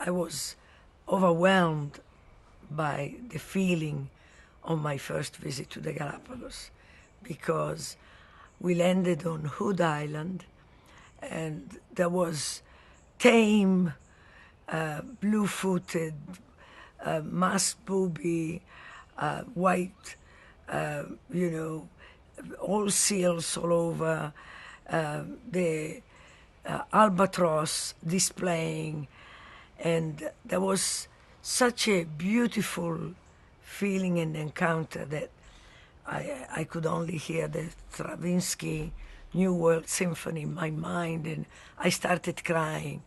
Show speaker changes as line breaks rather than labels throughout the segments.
I was overwhelmed by the feeling on my first visit to the Galapagos, because we landed on Hood Island and there was tame, blue-footed, musk booby, white, you know, all seals all over, the albatross displaying, and there was such a beautiful feeling and encounter that I could only hear the Stravinsky New World Symphony in my mind, and I started crying.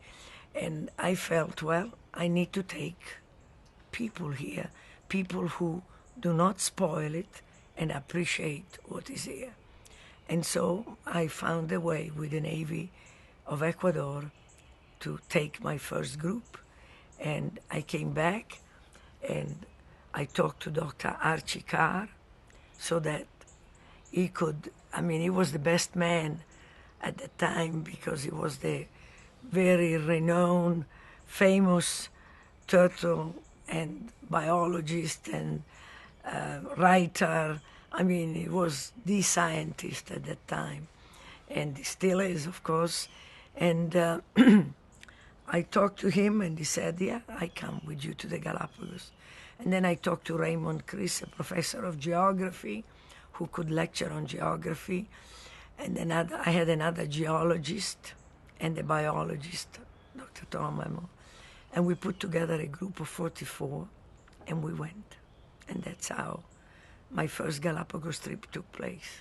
And I felt, well, I need to take people here, people who do not spoil it and appreciate what is here. And so I found a way with the Navy of Ecuador to take my first group. And I came back and I talked to Dr. Archie Carr so that he could, I mean, he was the best man at the time because he was the very renowned, famous turtle and biologist and writer. I mean, he was the scientist at that time, and he still is, of course. And I talked to him, and he said, yeah, I come with you to the Galapagos. And then I talked to Raymond Chris, a professor of geography, who could lecture on geography. And then I had another geologist and a biologist, Dr. Tom Emo. And we put together a group of 44, and we went. And that's how my first Galapagos trip took place.